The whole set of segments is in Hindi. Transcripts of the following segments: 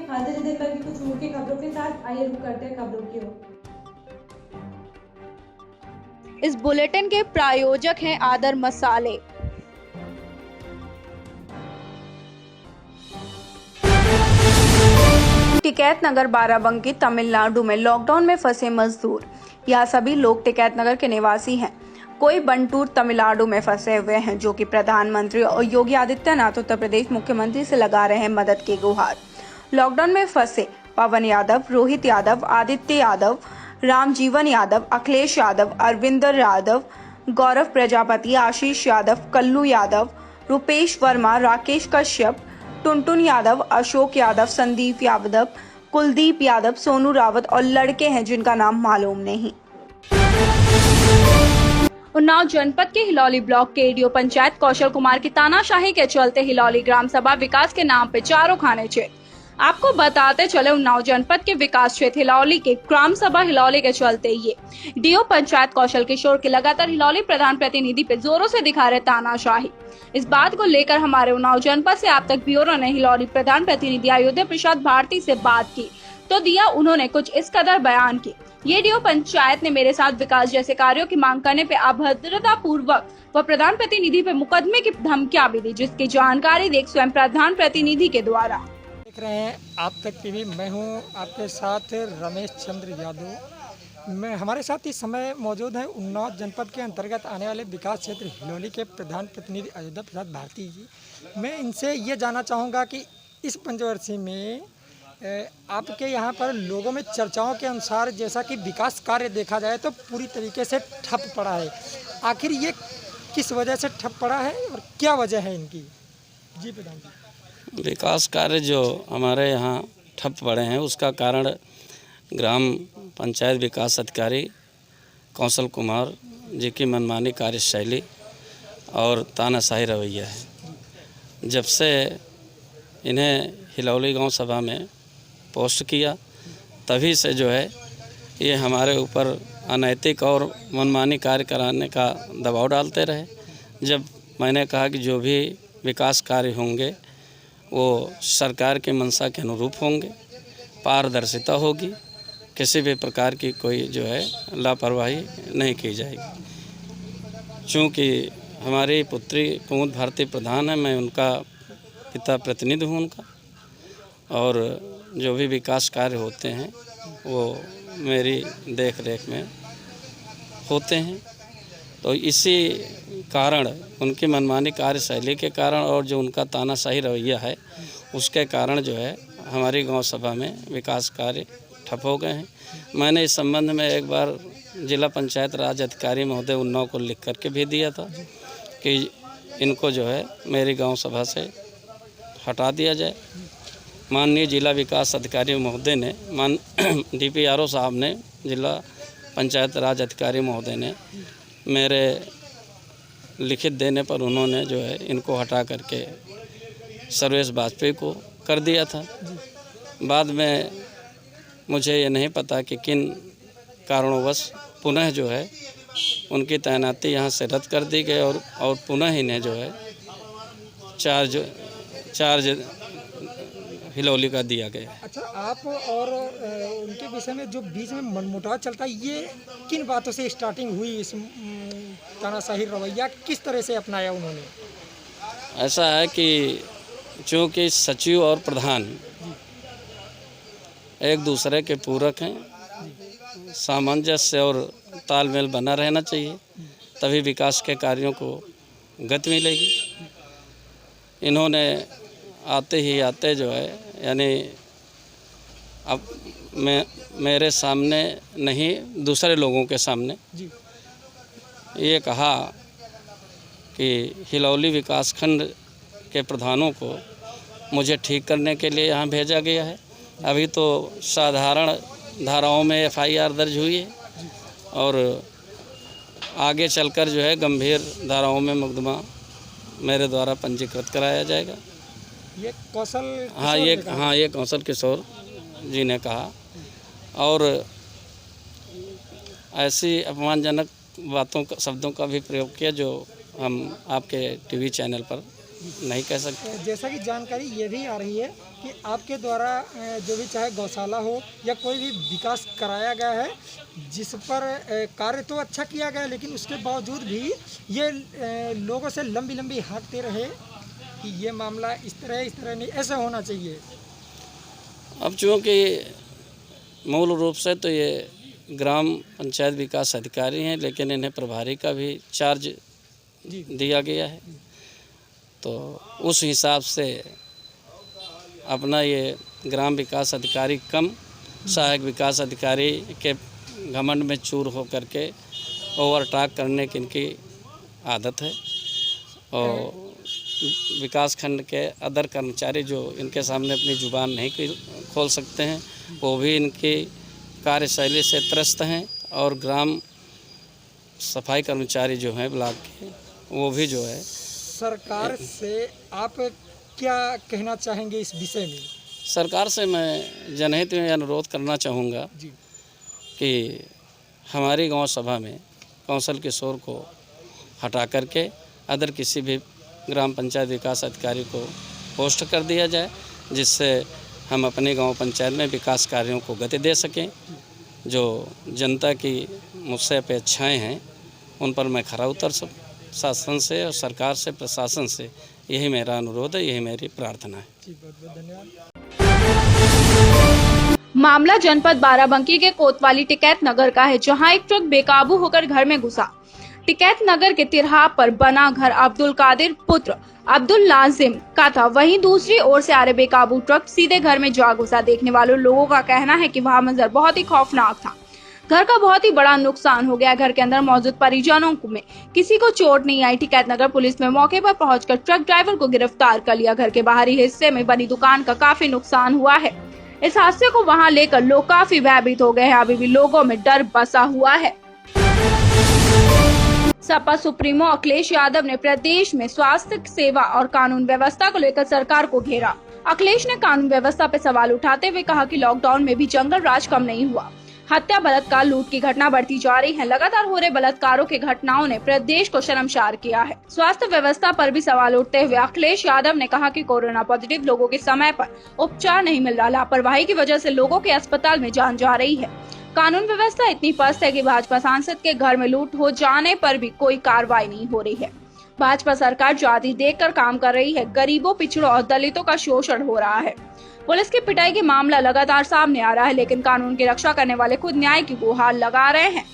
हाजिर इधर पर भी कुछ मुख्य खबरों के साथ आइए रुक करते हैं खबरों की ओर। इस बुलेटिन के प्रायोजक हैं आदर मसाले। टिकैत नगर बाराबंकी तमिलनाडु में लॉकडाउन में फंसे मजदूर। यह सभी लोग टिकैत नगर के निवासी हैं। कोई बंटूर तमिलनाडु में फंसे हुए हैं, जो कि प्रधानमंत्री और योगी आदित्यनाथ उत्तर प्रदेश मुख्यमंत्री से लगा रहे हैं मदद की गुहार। लॉकडाउन में फंसे पवन यादव, रोहित यादव, आदित्य यादव, रामजीवन यादव, अखिलेश यादव, अरविंदर यादव, गौरव प्रजापति, आशीष यादव, कल्लू यादव, रुपेश वर्मा, राकेश कश्यप, टुनटुन यादव, अशोक यादव, संदीप यादव, कुलदीप यादव, सोनू रावत और लड़के हैं जिनका नाम मालूम नहीं। उन्नाव जनपद के हिलौली ब्लॉक के एडीओ पंचायत कौशल कुमार की तानाशाही के चलते हिलौली ग्राम सभा विकास के नाम पे चारों खाने चेत। आपको बताते चले, उन्नाव जनपद के विकास क्षेत्र हिलौली के ग्राम सभा हिलौली के चलते ये डीओ पंचायत कौशल किशोर के लगातार हिलौली प्रधान प्रतिनिधि पे जोरों से दिखा रहे तानाशाही। इस बात को लेकर हमारे उन्नाव जनपद से आप तक ब्यूरो ने हिलौली प्रधान प्रतिनिधि अयोध्या प्रसाद भारती से बात की तो दिया उन्होंने कुछ इस कदर बयान की। ये डीओ पंचायत ने मेरे साथ विकास जैसे कार्यों की मांग करने पे अभद्रता पूर्वक व प्रधान प्रतिनिधि पे मुकदमे की धमकियां भी दी, जिसकी जानकारी देख स्वयं प्रधान प्रतिनिधि के द्वारा। देख रहे हैं आप तक टीवी। मैं हूं आपके साथ रमेश चंद्र यादव। मैं हमारे साथ इस समय मौजूद हैं उन्नाव जनपद के अंतर्गत आने वाले विकास क्षेत्र हिलौली के प्रधान प्रतिनिधि अयोध्या प्रसाद भारती जी। मैं इनसे ये जानना चाहूँगा कि इस पंचवर्षीय में आपके यहाँ पर लोगों में चर्चाओं के अनुसार जैसा कि विकास कार्य देखा जाए तो पूरी तरीके से ठप पड़ा है। आखिर ये किस वजह से ठप पड़ा है और क्या वजह है इनकी? जी प्रधान जी। विकास कार्य जो हमारे यहाँ ठप पड़े हैं उसका कारण ग्राम पंचायत विकास अधिकारी कौशल कुमार जी की मनमानी कार्यशैली और तानाशाही रवैया है। जब से इन्हें हिलौली गांव सभा में पोस्ट किया तभी से जो है ये हमारे ऊपर अनैतिक और मनमानी कार्य कराने का दबाव डालते रहे। जब मैंने कहा कि जो भी विकास कार्य होंगे वो सरकार की मंशा के अनुरूप होंगे, पारदर्शिता होगी, किसी भी प्रकार की कोई जो है लापरवाही नहीं की जाएगी। चूँकि हमारी पुत्री कुमुद भारती प्रधान है, मैं उनका पिता प्रतिनिधि हूँ उनका, और जो भी विकास कार्य होते हैं वो मेरी देख रेख में होते हैं। तो इसी कारण उनकी मनमानी कार्यशैली के कारण और जो उनका तानाशाही रवैया है उसके कारण जो है हमारी गांव सभा में विकास कार्य ठप हो गए हैं। मैंने इस संबंध में एक बार जिला पंचायत राज अधिकारी महोदय उन्नाव को लिख करके भी दिया था कि इनको जो है मेरी गांव सभा से हटा दिया जाए। माननीय जिला विकास अधिकारी महोदय ने DPRO साहब ने, जिला पंचायत राज अधिकारी महोदय ने मेरे लिखित देने पर उन्होंने जो है इनको हटा करके सर्वेश वाजपेयी को कर दिया था। बाद में मुझे ये नहीं पता कि किन कारणों पुनः जो है उनकी तैनाती यहाँ से रद्द कर दी गई और पुनः इन्हें जो है चार्ज हिलौली का दिया गया है। अच्छा, आप और उनके विषय में जो बीच में मनमुटाव चलता है, ये किन बातों से स्टार्टिंग हुई? इस तानाशाही रवैया किस तरह से अपनाया उन्होंने? ऐसा है कि चूँकि सचिव और प्रधान एक दूसरे के पूरक हैं, सामंजस्य और तालमेल बना रहना चाहिए, तभी विकास के कार्यों को गति मिलेगी। इन्होंने आते जो है यानी अब मेरे सामने नहीं दूसरे लोगों के सामने ये कहा कि हिलौली विकासखंड के प्रधानों को मुझे ठीक करने के लिए यहाँ भेजा गया है। अभी तो साधारण धाराओं में FIR दर्ज हुई है और आगे चलकर जो है गंभीर धाराओं में मुकदमा मेरे द्वारा पंजीकृत कराया जाएगा। ये कौशल ये कौशल किशोर जी ने कहा और ऐसी अपमानजनक शब्दों का भी प्रयोग किया जो हम आपके टीवी चैनल पर नहीं कह सकते। जैसा कि जानकारी ये भी आ रही है कि आपके द्वारा जो भी चाहे गौशाला हो या कोई भी विकास कराया गया है, जिस पर कार्य तो अच्छा किया गया, लेकिन उसके बावजूद भी ये लोगों से लंबी हाँकते रहे कि ये मामला इस तरह नहीं, ऐसा होना चाहिए। अब चूँकि मूल रूप से तो ये ग्राम पंचायत विकास अधिकारी हैं, लेकिन इन्हें प्रभारी का भी चार्ज दिया गया है, तो उस हिसाब से अपना ये ग्राम विकास अधिकारी कम सहायक विकास अधिकारी के घमंड में चूर हो करके ओवरटाक करने की इनकी आदत है। और विकास खंड के अदर कर्मचारी जो इनके सामने अपनी जुबान नहीं खोल सकते हैं, वो भी इनकी कार्यशैली से त्रस्त हैं। और ग्राम सफाई कर्मचारी जो हैं ब्लॉक के, वो भी जो है। सरकार से आप क्या कहना चाहेंगे इस विषय में? सरकार से मैं जनहित में अनुरोध करना चाहूँगा कि हमारी गांव सभा में कौंसल किशोर को हटा करके अदर किसी भी ग्राम पंचायत विकास अधिकारी को पोस्ट कर दिया जाए, जिससे हम अपने गांव पंचायत में विकास कार्यों को गति दे सकें। जो जनता की मुझसे अपेक्षाएं हैं उन पर मैं खरा उतर सकूं। शासन से और सरकार से, प्रशासन से यही मेरा अनुरोध है, यही मेरी प्रार्थना है। बहुत धन्यवाद। मामला जनपद बाराबंकी के कोतवाली टिकैत नगर का है, जहां एक ट्रक बेकाबू होकर घर में घुसा। टिकैत नगर के तिरहा पर बना घर अब्दुल कादिर पुत्र अब्दुल नाजिम का था, वहीं दूसरी ओर से आ रहे बेकाबू ट्रक सीधे घर में जा घुसा। देखने वालों लोगों का कहना है कि वह मंजर बहुत ही खौफनाक था। घर का बहुत ही बड़ा नुकसान हो गया। घर के अंदर मौजूद परिजनों में किसी को चोट नहीं आई। टिकैत नगर पुलिस में मौके पर पहुंचकर ट्रक ड्राइवर को गिरफ्तार कर लिया। घर के बाहरी हिस्से में बनी दुकान का काफी नुकसान हुआ है। इस हादसे को वहां लेकर लोग काफी भयभीत हो गए हैं। अभी भी लोगों में डर बसा हुआ है। सपा सुप्रीमो अखिलेश यादव ने प्रदेश में स्वास्थ्य सेवा और कानून व्यवस्था को लेकर सरकार को घेरा। अखिलेश ने कानून व्यवस्था पर सवाल उठाते हुए कहा कि लॉकडाउन में भी जंगल राज कम नहीं हुआ। हत्या, बलात्कार, लूट की घटना बढ़ती जा रही है। लगातार हो रहे बलात्कारों की घटनाओं ने प्रदेश को शर्मसार किया है। स्वास्थ्य व्यवस्था पर भी सवाल उठते हुए अखिलेश यादव ने कहा कि कोरोना पॉजिटिव लोगों के समय पर उपचार नहीं मिल रहा। लापरवाही की वजह से लोगों के अस्पताल में जान जा रही है। कानून व्यवस्था इतनी पस्त है कि भाजपा सांसद के घर में लूट हो जाने पर भी कोई कार्रवाई नहीं हो रही है। भाजपा सरकार जाति देखकर काम कर रही है। गरीबों, पिछड़ों और दलितों का शोषण हो रहा है। पुलिस की पिटाई के मामला लगातार सामने आ रहा है, लेकिन कानून की रक्षा करने वाले खुद न्याय की गुहार लगा रहे हैं।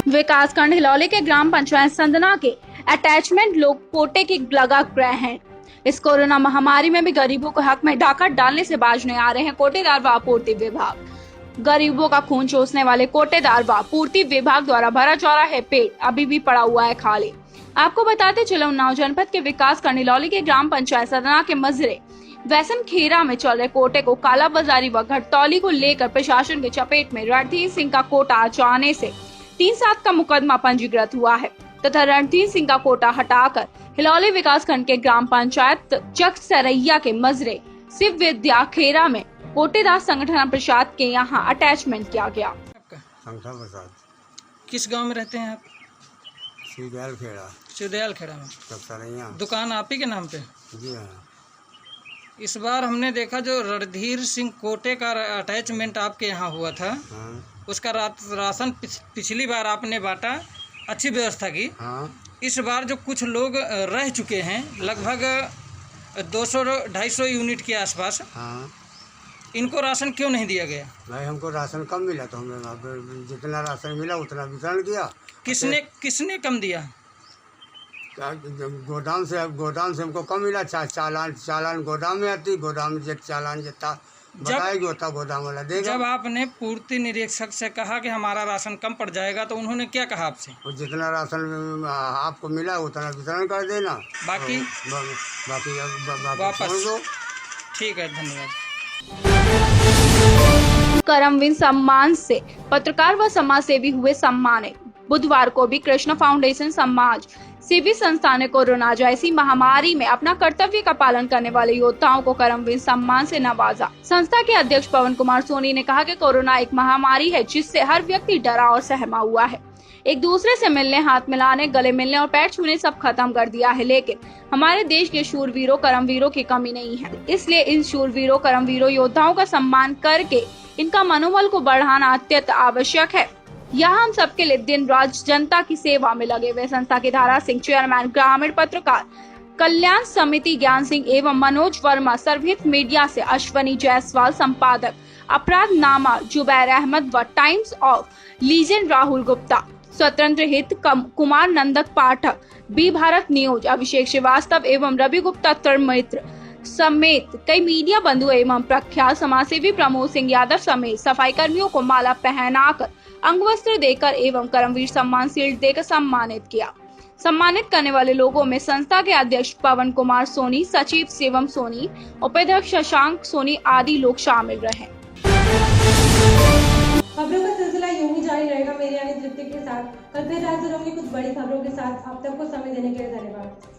विकासखंड हिलौली के ग्राम पंचायत संदना के अटैचमेंट लोग कोटे की लगा ग्रह हैं। इस कोरोना महामारी में भी गरीबों को हक में डाका डालने से बाज नहीं आ रहे हैं कोटेदार व आपूर्ति विभाग। गरीबों का खून चूसने वाले कोटेदार व आपूर्ति विभाग द्वारा भरा जा रहा है पेट अभी भी पड़ा हुआ है खाली। आपको बताते चले उन्नाव जनपद के विकासखंड हिलौली के ग्राम पंचायत सदना के मजरे वैसन खेरा में चल रहे कोटे को कालाबाजारी व घटतौली को लेकर प्रशासन के चपेट में रणधीर सिंह का कोटा आ जाने से 3/7 का मुकदमा पंजीकृत हुआ है तथा रणधीर सिंह का कोटा हटाकर हिलौली विकासखंड के ग्राम पंचायत चक सरैया के मजरे शिव विद्या खेरा में कोटेदार संगठन प्रसाद के यहाँ अटैचमेंट किया गया। प्रसाद। किस गांव में रहते हैं आप? शिवदयाल खेड़ा। शिवदयाल खेड़ा में चक सरैया। दुकान आप ही के नाम पे? जी हाँ। इस बार हमने देखा जो रणधीर सिंह कोटे का अटैचमेंट आपके यहाँ हुआ था। हाँ। उसका राशन पिछली बार आपने बांटा, अच्छी व्यवस्था की। हाँ। इस बार जो कुछ लोग रह चुके हैं लगभग 200-250 यूनिट के आसपास, हाँ। इनको राशन क्यों नहीं दिया गया? भाई हमको राशन कम मिला तो हमें जितना राशन मिला उतना वितरण किया। किसने कम दिया? गोदाम से हमको कम मिला। चालान गोदाम में आती, गोदाम में चालान जितना बताएगी उतना गोदाम वाला देगा। जब आपने पूर्ति निरीक्षक से कहा कि हमारा राशन कम पड़ जाएगा तो उन्होंने क्या कहा आपसे? जितना राशन आपको मिला उतना वितरण कर देना, बाकी वापस छोड़ दो। ठीक है, धन्यवाद। करमवीर सम्मान से पत्रकार व समाज सेवी हुए सम्मानित। बुधवार को भी कृष्ण फाउंडेशन समाज सेवी संस्था ने कोरोना जैसी महामारी में अपना कर्तव्य का पालन करने वाले योद्धाओं को करमवीर सम्मान से नवाजा। संस्था के अध्यक्ष पवन कुमार सोनी ने कहा कि कोरोना एक महामारी है जिससे हर व्यक्ति डरा और सहमा हुआ है। एक दूसरे से मिलने, हाथ मिलाने, गले मिलने और पैर छूने सब खत्म कर दिया है। लेकिन हमारे देश के शूरवीरों, कर्मवीरों की कमी नहीं है। इसलिए इन शूरवीरों, कर्मवीरों, योद्धाओं का सम्मान करके इनका मनोबल को बढ़ाना अत्यंत आवश्यक है। यहाँ हम सबके लिए दिन रात जनता की सेवा में लगे हुए संस्था के धारा सिंह, चेयरमैन ग्रामीण पत्रकार कल्याण समिति ज्ञान सिंह एवं मनोज वर्मा, सर्वहित मीडिया से अश्वनी जायसवाल, संपादक अपराधनामा जुबैर अहमद व times of legend Rahul Gupta, स्वतंत्र हित कुमार नंदक पाठक, बी भारत न्यूज अभिषेक श्रीवास्तव एवं रवि गुप्ता मित्र समेत कई मीडिया बंधु एवं प्रख्यात समाजसेवी प्रमोद सिंह यादव समेत सफाई कर्मियों को माला पहनाकर, अंगवस्त्र देकर एवं कर्मवीर सम्मान शील्ड देकर सम्मानित किया। सम्मानित करने वाले लोगों में संस्था के अध्यक्ष पवन कुमार सोनी, सचिव शिवम सोनी, उपाध्यक्ष शशांक सोनी आदि लोग शामिल रहे। खबरों का सिलसिला यूं ही जारी रहेगा मेरी यानी तृप्ति के साथ। कल फिर हाजिर होंगे कुछ बड़ी खबरों के साथ। अब तक को समय देने के लिए धन्यवाद।